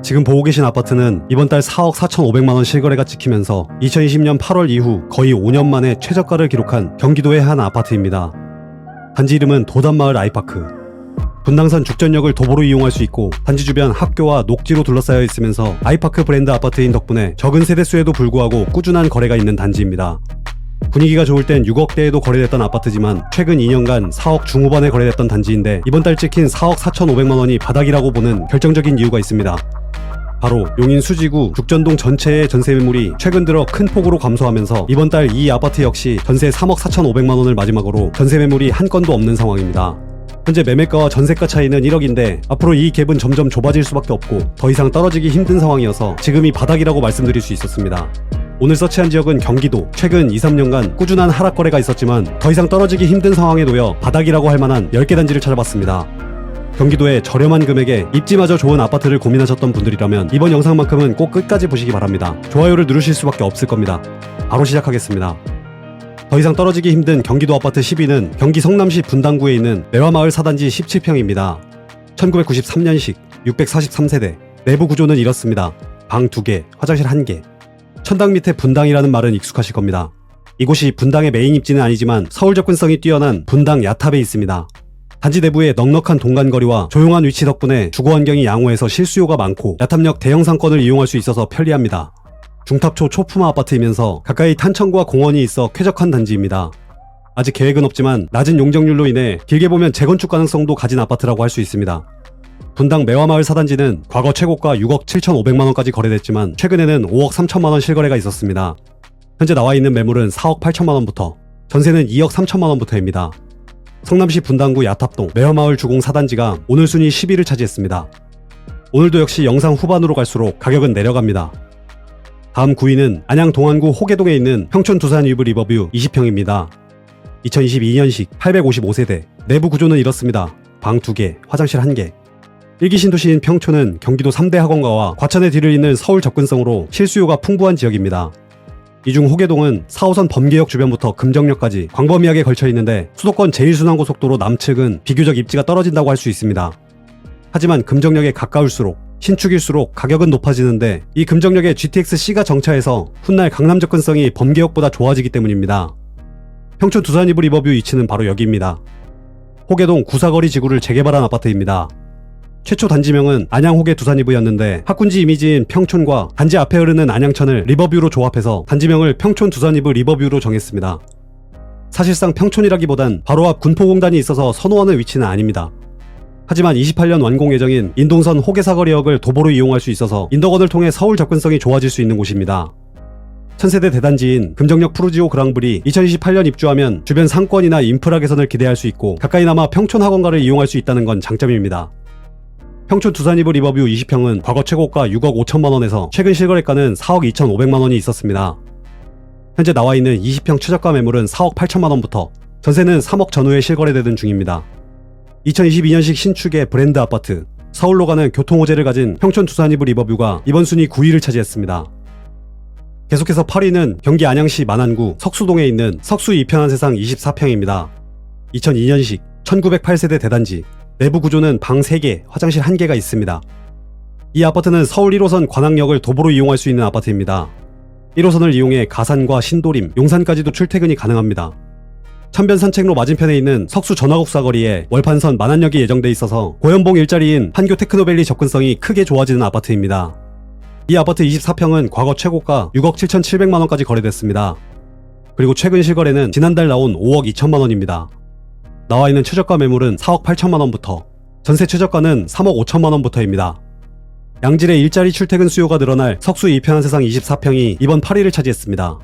지금 보고 계신 아파트는 이번 달 4억 4,500만원 실거래가 찍히면서 2020년 8월 이후 거의 5년 만에 최저가를 기록한 경기도의 한 아파트입니다. 단지 이름은 도담마을 아이파크. 분당선 죽전역을 도보로 이용할 수 있고 단지 주변 학교와 녹지로 둘러싸여 있으면서 아이파크 브랜드 아파트인 덕분에 적은 세대수에도 불구하고 꾸준한 거래가 있는 단지입니다. 분위기가 좋을 땐 6억대에도 거래됐던 아파트지만 최근 2년간 4억 중후반에 거래됐던 단지인데 이번 달 찍힌 4억 4,500만원이 바닥이라고 보는 결정적인 이유가 있습니다. 바로 용인 수지구 죽전동 전체의 전세 매물이 최근 들어 큰 폭으로 감소하면서 이번 달 이 아파트 역시 전세 3억 4,500만원을 마지막으로 전세 매물이 한 건도 없는 상황입니다. 현재 매매가와 전세가 차이는 1억인데 앞으로 이 갭은 점점 좁아질 수밖에 없고 더 이상 떨어지기 힘든 상황이어서 지금이 바닥이라고 말씀드릴 수 있었습니다. 오늘 서치한 지역은 경기도. 최근 2-3년간 꾸준한 하락 거래가 있었지만 더 이상 떨어지기 힘든 상황에 놓여 바닥이라고 할 만한 10개 단지를 찾아봤습니다. 경기도의 저렴한 금액에 입지마저 좋은 아파트를 고민하셨던 분들이라면 이번 영상만큼은 꼭 끝까지 보시기 바랍니다. 좋아요를 누르실 수밖에 없을 겁니다. 바로 시작하겠습니다. 더 이상 떨어지기 힘든 경기도 아파트 10위는 경기 성남시 분당구에 있는 매화마을 4단지 17평입니다. 1993년식 643세대. 내부 구조는 이렇습니다. 방 2개, 화장실 1개. 천당 밑에 분당이라는 말은 익숙하실 겁니다. 이곳이 분당의 메인 입지는 아니지만 서울 접근성이 뛰어난 분당 야탑에 있습니다. 단지 내부의 넉넉한 동간거리와 조용한 위치 덕분에 주거 환경이 양호해서 실수요가 많고 야탑역 대형 상권을 이용할 수 있어서 편리합니다. 중탑초 초품화 아파트이면서 가까이 탄천과 공원이 있어 쾌적한 단지입니다. 아직 계획은 없지만 낮은 용적률로 인해 길게 보면 재건축 가능성도 가진 아파트라고 할 수 있습니다. 분당 매화마을 4단지는 과거 최고가 6억 7,500만원까지 거래됐지만 최근에는 5억 3천만원 실거래가 있었습니다. 현재 나와 있는 매물은 4억 8천만원부터, 전세는 2억 3천만원부터입니다. 성남시 분당구 야탑동 매화마을 주공 4단지가 오늘 순위 10위를 차지했습니다. 오늘도 역시 영상 후반으로 갈수록 가격은 내려갑니다. 다음 9위는 안양 동안구 호계동에 있는 평촌 두산 위브 리버뷰 20평입니다. 2022년식 855세대. 내부 구조는 이렇습니다. 방 2개, 화장실 1개. 1기 신도시인 평촌은 경기도 3대 학원가와 과천의 뒤를 잇는 서울 접근성으로 실수요가 풍부한 지역입니다. 이 중 호계동은 4호선 범계역 주변부터 금정역까지 광범위하게 걸쳐 있는데 수도권 제1순환고속도로 남측은 비교적 입지가 떨어진다고 할 수 있습니다. 하지만 금정역에 가까울수록 신축일수록 가격은 높아지는데 이 금정역에 GTX-C가 정차해서 훗날 강남 접근성이 범계역보다 좋아지기 때문입니다. 평촌 두산 위브 리버뷰 위치는 바로 여기입니다. 호계동 구사거리 지구를 재개발한 아파트입니다. 최초 단지명은 안양 호계 두산 위브였는데 학군지 이미지인 평촌과 단지 앞에 흐르는 안양천을 리버뷰로 조합해서 단지명을 평촌 두산 위브 리버뷰로 정했습니다. 사실상 평촌이라기보단 바로 앞 군포공단이 있어서 선호하는 위치는 아닙니다. 하지만 28년 완공 예정인 인동선 호계사거리역을 도보로 이용할 수 있어서 인덕원을 통해 서울 접근성이 좋아질 수 있는 곳입니다. 천세대 대단지인 금정역 푸르지오 그랑블이 2028년 입주하면 주변 상권이나 인프라 개선을 기대할 수 있고 가까이나마 평촌 학원가를 이용할 수 있다는 건 장점입니다. 평촌 두산 위브 리버뷰 20평은 과거 최고가 6억 5천만원에서 최근 실거래가는 4억 2,500만원이 있었습니다. 현재 나와 있는 20평 최저가 매물은 4억 8천만원부터, 전세는 3억 전후에 실거래되는 중입니다. 2022년식 신축의 브랜드 아파트, 서울로 가는 교통호재를 가진 평촌 두산 위브 리버뷰가 이번 순위 9위를 차지했습니다. 계속해서 8위는 경기 안양시 만안구 석수동에 있는 석수 이편한 세상 24평입니다. 2002년식 1908세대 대단지. 내부 구조는 방 3개, 화장실 1개가 있습니다. 이 아파트는 서울 1호선 관악역을 도보로 이용할 수 있는 아파트입니다. 1호선을 이용해 가산과 신도림, 용산까지도 출퇴근이 가능합니다. 천변 산책로 맞은편에 있는 석수 전화국 사거리에 월판선 만안역이 예정돼 있어서 고연봉 일자리인 판교 테크노밸리 접근성이 크게 좋아지는 아파트입니다. 이 아파트 24평은 과거 최고가 6억 7,700만원까지 거래됐습니다. 그리고 최근 실거래는 지난달 나온 5억 2천만원입니다. 나와 있는 최저가 매물은 4억 8천만원부터, 전세 최저가는 3억 5천만원부터입니다. 양질의 일자리 출퇴근 수요가 늘어날 석수 이편한 세상 24평이 이번 8위를 차지했습니다.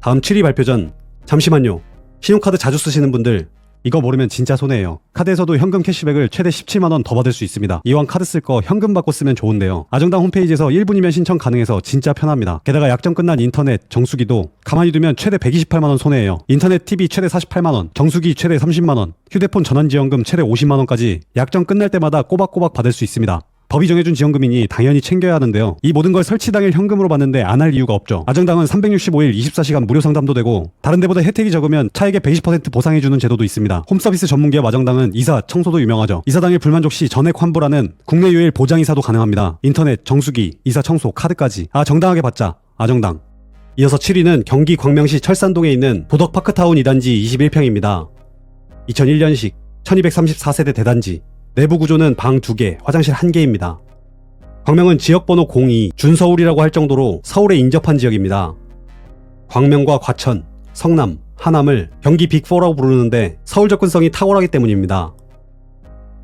다음 7위 발표 전, 잠시만요. 신용카드 자주 쓰시는 분들 이거 모르면 진짜 손해예요. 카드에서도 현금 캐시백을 최대 17만원 더 받을 수 있습니다. 이왕 카드 쓸 거 현금 받고 쓰면 좋은데요. 아정당 홈페이지에서 1분이면 신청 가능해서 진짜 편합니다. 게다가 약정 끝난 인터넷, 정수기도 가만히 두면 최대 128만원 손해예요. 인터넷 TV 최대 48만원, 정수기 최대 30만원, 휴대폰 전환지원금 최대 50만원까지 약정 끝날 때마다 꼬박꼬박 받을 수 있습니다. 법이 정해준 지원금이니 당연히 챙겨야 하는데요. 이 모든 걸 설치 당일 현금으로 받는데 안 할 이유가 없죠. 아정당은 365일 24시간 무료 상담도 되고 다른 데보다 혜택이 적으면 차액의 120% 보상해주는 제도도 있습니다. 홈서비스 전문기업 아정당은 이사, 청소도 유명하죠. 이사 당일 불만족 시 전액 환불하는 국내 유일 보장 이사도 가능합니다. 인터넷, 정수기, 이사 청소, 카드까지 정당하게 받자. 아정당. 이어서 7위는 경기 광명시 철산동에 있는 도덕파크타운 2단지 21평입니다. 2001년식 1234세대 대단지. 내부 구조는 방 2개, 화장실 1개입니다. 광명은 지역번호 02, 준서울이라고 할 정도로 서울에 인접한 지역입니다. 광명과 과천, 성남, 하남을 경기 빅4라고 부르는데 서울 접근성이 탁월하기 때문입니다.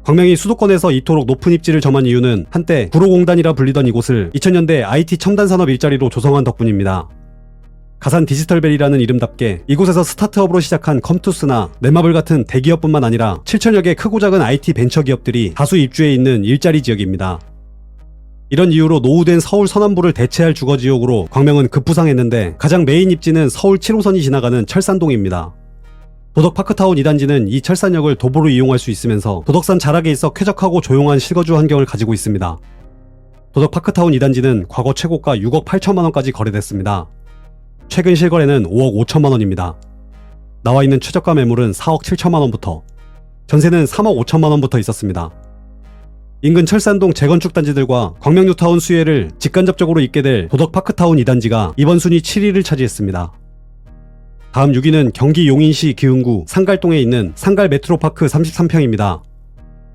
광명이 수도권에서 이토록 높은 입지를 점한 이유는 한때 구로공단이라 불리던 이곳을 2000년대 IT 첨단산업 일자리로 조성한 덕분입니다. 가산 디지털벨이라는 이름답게 이곳에서 스타트업으로 시작한 컴투스나 넷마블 같은 대기업뿐만 아니라 7천여 개 크고 작은 IT 벤처기업들이 다수 입주해 있는 일자리 지역입니다. 이런 이유로 노후된 서울 서남부를 대체할 주거지역으로 광명은 급부상했는데 가장 메인 입지는 서울 7호선이 지나가는 철산동입니다. 도덕파크타운 2단지는 이 철산역을 도보로 이용할 수 있으면서 도덕산 자락에 있어 쾌적하고 조용한 실거주 환경을 가지고 있습니다. 도덕파크타운 2단지는 과거 최고가 6억 8천만원까지 거래됐습니다. 최근 실거래는 5억 5천만원입니다. 나와 있는 최저가 매물은 4억 7천만원부터, 전세는 3억 5천만원부터 있었습니다. 인근 철산동 재건축 단지들과 광명뉴타운 수혜를 직간접적으로 잇게 될 도덕파크타운 2단지가 이번 순위 7위를 차지했습니다. 다음 6위는 경기 용인시 기흥구 상갈동에 있는 상갈 메트로파크 33평입니다.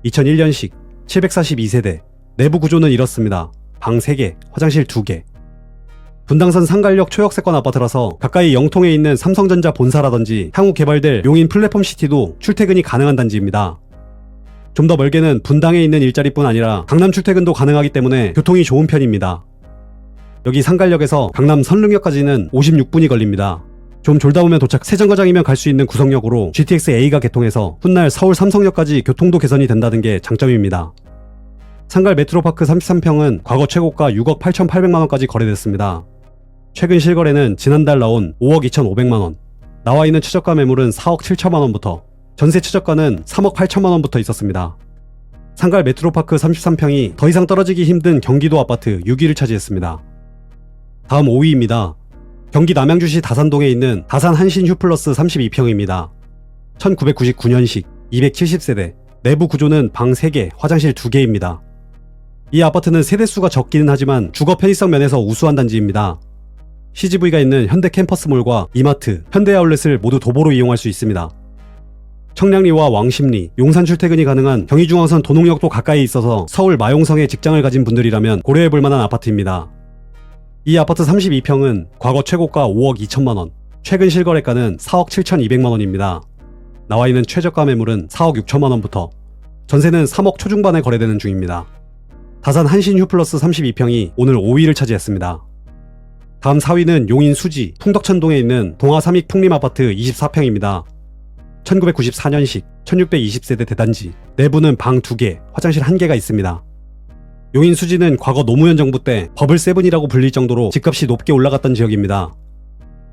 2001년식 742세대. 내부 구조는 이렇습니다. 방 3개, 화장실 2개. 분당선 상갈역 초역세권 아파트라서 가까이 영통에 있는 삼성전자 본사라든지 향후 개발될 용인 플랫폼시티도 출퇴근이 가능한 단지입니다. 좀 더 멀게는 분당에 있는 일자리뿐 아니라 강남 출퇴근도 가능하기 때문에 교통이 좋은 편입니다. 여기 상갈역에서 강남 선릉역까지는 56분이 걸립니다. 좀 졸다 보면 도착 세정거장이면 갈 수 있는 구성역으로 GTX-A가 개통해서 훗날 서울 삼성역까지 교통도 개선이 된다는 게 장점입니다. 상갈 메트로파크 33평은 과거 최고가 6억 8,800만원까지 거래됐습니다. 최근 실거래는 지난달 나온 5억 2,500만원, 나와 있는 최저가 매물은 4억 7천만원부터, 전세 최저가는 3억 8천만원부터 있었습니다. 상갈 메트로파크 33평이 더 이상 떨어지기 힘든 경기도 아파트 6위를 차지했습니다. 다음 5위입니다. 경기 남양주시 다산동에 있는 다산 한신 휴플러스 32평입니다. 1999년식 270세대, 내부 구조는 방 3개, 화장실 2개입니다. 이 아파트는 세대수가 적기는 하지만 주거 편의성 면에서 우수한 단지입니다. CGV가 있는 현대 캠퍼스몰과 이마트, 현대 아울렛을 모두 도보로 이용할 수 있습니다. 청량리와 왕십리, 용산 출퇴근이 가능한 경의중앙선 도농역도 가까이 있어서 서울 마용성에 직장을 가진 분들이라면 고려해볼 만한 아파트입니다. 이 아파트 32평은 과거 최고가 5억 2천만원, 최근 실거래가는 4억 7,200만원입니다. 나와 있는 최저가 매물은 4억 6천만원부터, 전세는 3억 초중반에 거래되는 중입니다. 다산 한신 휴플러스 32평이 오늘 5위를 차지했습니다. 다음 4위는 용인 수지 풍덕천동에 있는 동아 삼익 풍림아파트 24평입니다. 1994년식 1620세대 대단지, 내부는 방 2개, 화장실 1개가 있습니다. 용인 수지는 과거 노무현 정부 때 버블7이라고 불릴 정도로 집값이 높게 올라갔던 지역입니다.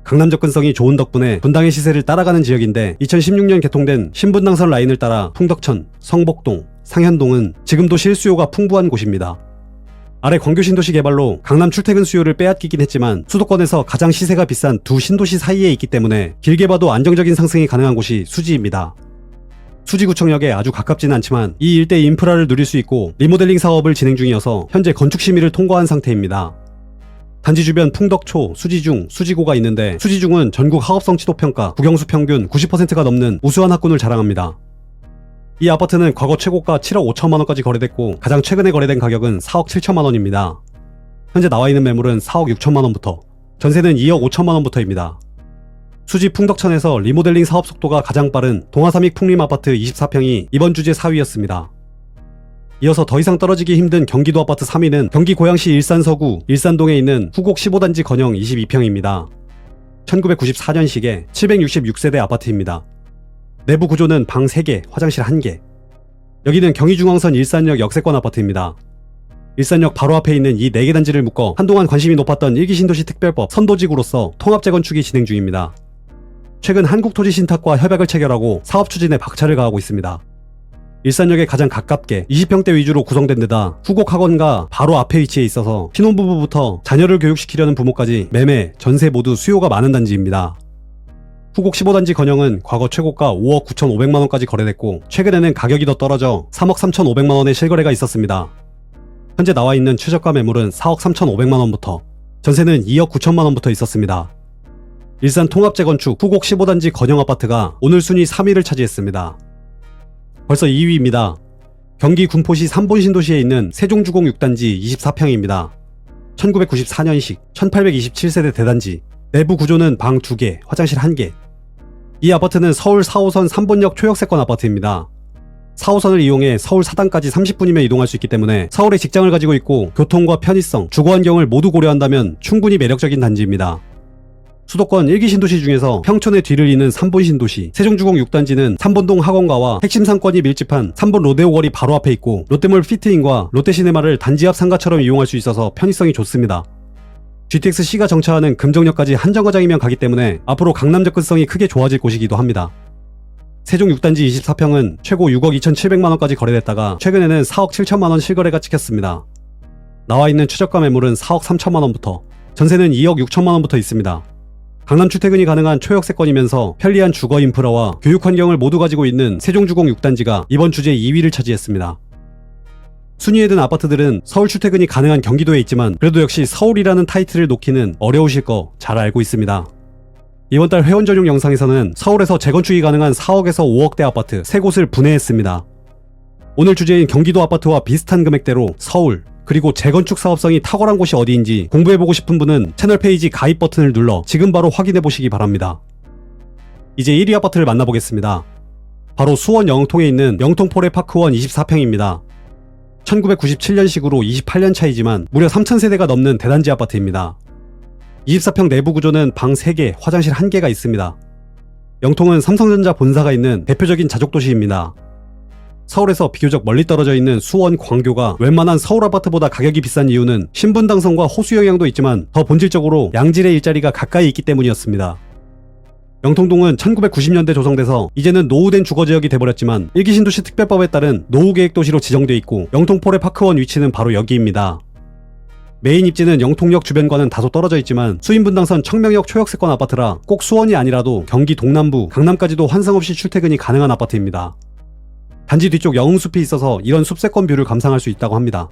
강남 접근성이 좋은 덕분에 분당의 시세를 따라가는 지역인데 2016년 개통된 신분당선 라인을 따라 풍덕천, 성복동, 상현동은 지금도 실수요가 풍부한 곳입니다. 아래 광교 신도시 개발로 강남 출퇴근 수요를 빼앗기긴 했지만 수도권에서 가장 시세가 비싼 두 신도시 사이에 있기 때문에 길게 봐도 안정적인 상승이 가능한 곳이 수지입니다. 수지구청역에 아주 가깝지는 않지만 이 일대 인프라를 누릴 수 있고 리모델링 사업을 진행 중이어서 현재 건축 심의를 통과한 상태입니다. 단지 주변 풍덕초, 수지중, 수지고가 있는데 수지중은 전국 학업성취도 평가, 국영수 평균 90%가 넘는 우수한 학군을 자랑합니다. 이 아파트는 과거 최고가 7억 5천만원까지 거래됐고 가장 최근에 거래된 가격은 4억 7천만원입니다. 현재 나와있는 매물은 4억 6천만원부터, 전세는 2억 5천만원부터입니다. 수지 풍덕천에서 리모델링 사업 속도가 가장 빠른 동아삼익 풍림아파트 24평이 이번 주제 4위였습니다. 이어서 더 이상 떨어지기 힘든 경기도 아파트 3위는 경기 고양시 일산서구 일산동에 있는 후곡 15단지 건영 22평입니다. 1994년식의 766세대 아파트입니다. 내부 구조는 방 3개, 화장실 1개. 여기는 경의중앙선 일산역 역세권 아파트입니다. 일산역 바로 앞에 있는 이 4개 단지를 묶어 한동안 관심이 높았던 1기 신도시 특별법 선도지구로서 통합 재건축이 진행 중입니다. 최근 한국토지신탁과 협약을 체결하고 사업 추진에 박차를 가하고 있습니다. 일산역에 가장 가깝게 20평대 위주로 구성된 데다 후곡학원과 바로 앞에 위치해 있어서 신혼부부부터 자녀를 교육시키려는 부모까지 매매, 전세 모두 수요가 많은 단지입니다. 후곡 15단지 건영은 과거 최고가 5억 9,500만원까지 거래됐고 최근에는 가격이 더 떨어져 3억 3,500만원의 실거래가 있었습니다. 현재 나와있는 최저가 매물은 4억 3,500만원부터 전세는 2억 9천만원부터 있었습니다. 일산 통합재건축 후곡 15단지 건영아파트가 오늘 순위 3위를 차지했습니다. 벌써 2위입니다. 경기 군포시 삼본신도시에 있는 세종주공 6단지 24평입니다. 1994년식 1827세대 대단지, 내부 구조는 방 2개, 화장실 1개. 이 아파트는 서울 4호선 3본역 초역세권 아파트입니다. 4호선을 이용해 서울 사당까지 30분이면 이동할 수 있기 때문에 서울에 직장을 가지고 있고 교통과 편의성, 주거 환경을 모두 고려한다면 충분히 매력적인 단지입니다. 수도권 1기 신도시 중에서 평촌의 뒤를 잇는 3본 신도시 세종주공 6단지는 3본동 학원가와 핵심 상권이 밀집한 3본 로데오 거리 바로 앞에 있고 롯데몰 피트인과 롯데시네마를 단지 앞 상가처럼 이용할 수 있어서 편의성이 좋습니다. GTX-C가 정차하는 금정역까지 한정거장이면 가기 때문에 앞으로 강남 접근성이 크게 좋아질 곳이기도 합니다. 세종 6단지 24평은 최고 6억 2,700만원까지 거래됐다가 최근에는 4억 7천만원 실거래가 찍혔습니다. 나와있는 최저가 매물은 4억 3천만원부터 전세는 2억 6천만원부터 있습니다. 강남 출퇴근이 가능한 초역세권이면서 편리한 주거 인프라와 교육 환경을 모두 가지고 있는 세종주공 6단지가 이번 주제 2위를 차지했습니다. 순위에 든 아파트들은 서울 출퇴근이 가능한 경기도에 있지만 그래도 역시 서울이라는 타이틀을 놓기는 어려우실 거 잘 알고 있습니다. 이번 달 회원 전용 영상에서는 서울에서 재건축이 가능한 4억에서 5억대 아파트 3곳을 분해했습니다. 오늘 주제인 경기도 아파트와 비슷한 금액대로 서울, 그리고 재건축 사업성이 탁월한 곳이 어디인지 공부해보고 싶은 분은 채널 페이지 가입 버튼을 눌러 지금 바로 확인해보시기 바랍니다. 이제 1위 아파트를 만나보겠습니다. 바로 수원 영통에 있는 영통포레파크원 24평입니다. 1997년식으로 28년 차이지만 무려 3,000세대가 넘는 대단지 아파트입니다. 24평 내부 구조는 방 3개, 화장실 1개가 있습니다. 영통은 삼성전자 본사가 있는 대표적인 자족도시입니다. 서울에서 비교적 멀리 떨어져 있는 수원, 광교가 웬만한 서울 아파트보다 가격이 비싼 이유는 신분당선과 호수 영향도 있지만 더 본질적으로 양질의 일자리가 가까이 있기 때문이었습니다. 영통동은 1990년대 조성돼서 이제는 노후된 주거지역이 돼버렸지만 1기 신도시 특별법에 따른 노후계획도시로 지정돼 있고 영통포레파크원 위치는 바로 여기입니다. 메인 입지는 영통역 주변과는 다소 떨어져 있지만 수인분당선 청명역 초역세권 아파트라 꼭 수원이 아니라도 경기 동남부, 강남까지도 환상 없이 출퇴근이 가능한 아파트입니다. 단지 뒤쪽 영흥숲이 있어서 이런 숲세권 뷰를 감상할 수 있다고 합니다.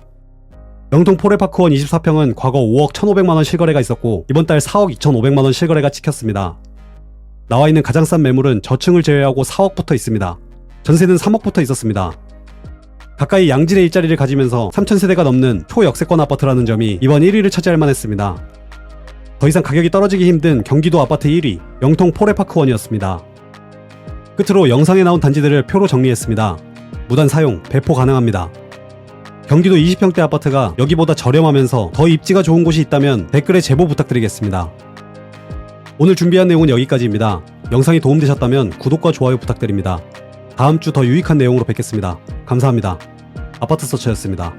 영통 포레파크원 24평은 과거 5억 1,500만원 실거래가 있었고 이번 달 4억 2,500만원 실거래가 찍혔습니다. 나와있는 가장 싼 매물은 저층을 제외하고 4억부터 있습니다. 전세는 3억부터 있었습니다. 가까이 양질의 일자리를 가지면서 3,000세대가 넘는 초역세권 아파트라는 점이 이번 1위를 차지할 만했습니다. 더 이상 가격이 떨어지기 힘든 경기도 아파트 1위 영통 포레파크원이었습니다. 끝으로 영상에 나온 단지들을 표로 정리했습니다. 무단 사용, 배포 가능합니다. 경기도 20평대 아파트가 여기보다 저렴하면서 더 입지가 좋은 곳이 있다면 댓글에 제보 부탁드리겠습니다. 오늘 준비한 내용은 여기까지입니다. 영상이 도움되셨다면 구독과 좋아요 부탁드립니다. 다음 주 더 유익한 내용으로 뵙겠습니다. 감사합니다. 아파트 서처였습니다.